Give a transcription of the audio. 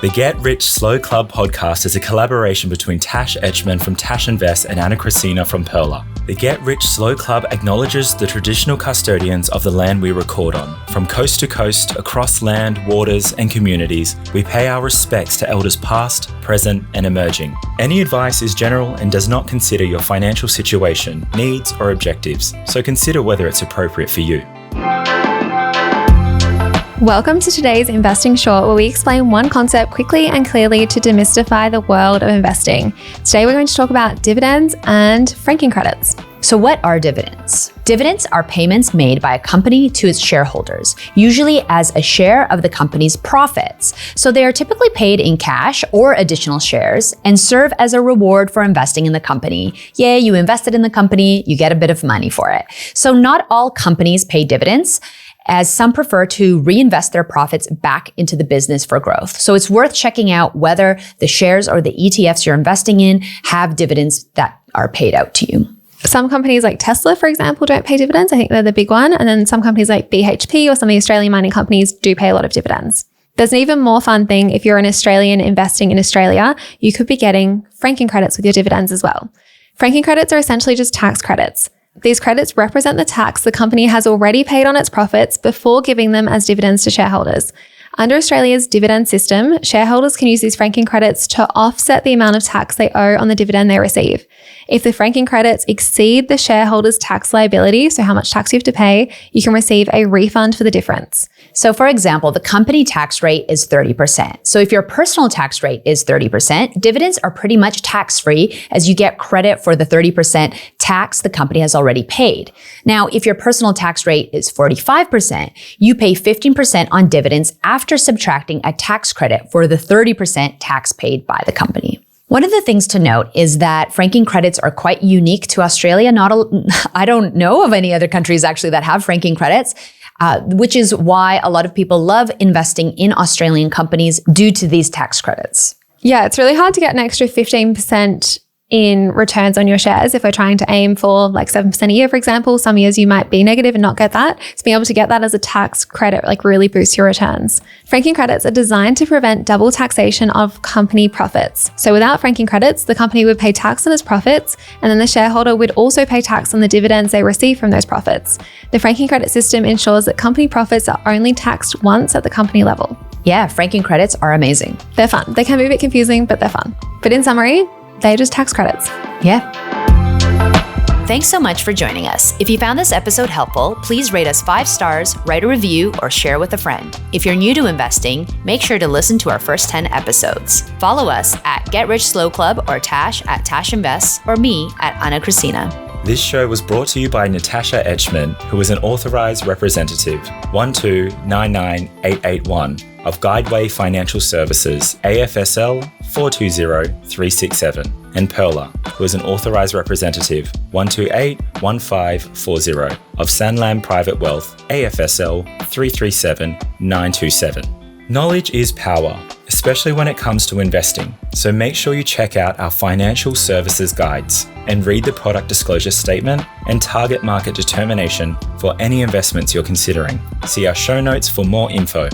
The Get Rich Slow Club podcast is a collaboration between Tash Etchman from Tash and Ana from Perla. The Get Rich Slow Club acknowledges the traditional custodians of the land we record on. From coast to coast, across land, waters, and communities, we pay our respects to elders past, present, and emerging. Any advice is general and does not consider your financial situation, needs, or objectives, so consider whether it's appropriate for you. Welcome to today's Investing Short, where we explain one concept quickly and clearly to demystify the world of investing. Today we're going to talk about dividends and franking credits. So what are dividends? Dividends are payments made by a company to its shareholders, usually as a share of the company's profits. So they are typically paid in cash or additional shares and serve as a reward for investing in the company. Yeah, you invested in the company, you get a bit of money for it. So not all companies pay dividends, as some prefer to reinvest their profits back into the business for growth. So it's worth checking out whether the shares or the ETFs you're investing in have dividends that are paid out to you. Some companies like Tesla, for example, don't pay dividends. I think they're the big one. And then some companies like BHP or some of the Australian mining companies do pay a lot of dividends. There's an even more fun thing. If you're an Australian investing in Australia, you could be getting franking credits with your dividends as well. Franking credits are essentially just tax credits. These credits represent the tax the company has already paid on its profits before giving them as dividends to shareholders. Under Australia's dividend system, shareholders can use these franking credits to offset the amount of tax they owe on the dividend they receive. If the franking credits exceed the shareholder's tax liability, so how much tax you have to pay, you can receive a refund for the difference. So for example, the company tax rate is 30%. So if your personal tax rate is 30%, dividends are pretty much tax-free as you get credit for the 30% tax the company has already paid. Now, if your personal tax rate is 45%, you pay 15% on dividends after subtracting a tax credit for the 30% tax paid by the company. One of the things to note is that franking credits are quite unique to Australia. I don't know of any other countries actually that have franking credits, which is why a lot of people love investing in Australian companies due to these tax credits. Yeah, it's really hard to get an extra 15% in returns on your shares if we're trying to aim for like 7% a year, for example. Some years you might be negative and not get that. So being able to get that as a tax credit really boosts your returns. Franking credits are designed to prevent double taxation of company profits. So without franking credits, the company would pay tax on its profits, and then the shareholder would also pay tax on the dividends they receive from those profits. The franking credit system ensures that company profits are only taxed once at the company level. Yeah, franking credits are amazing. They're fun. They can be a bit confusing, but they're fun. But in summary, they're just tax credits. Yeah. Thanks so much for joining us. If you found this episode helpful, please rate us 5 stars, write a review, or share with a friend. If you're new to investing, make sure to listen to our first 10 episodes. Follow us at Get Rich Slow Club or Tash at Tash Invest or me at Ana. This show was brought to you by Natasha Etchman, who is an authorized representative 1299881 of Guideway Financial Services, AFSL 420367, and Perla, who is an authorized representative 1281540 of Sanlam Private Wealth, AFSL 337927. Knowledge is power, especially when it comes to investing. So make sure you check out our financial services guides and read the product disclosure statement and target market determination for any investments you're considering. See our show notes for more info.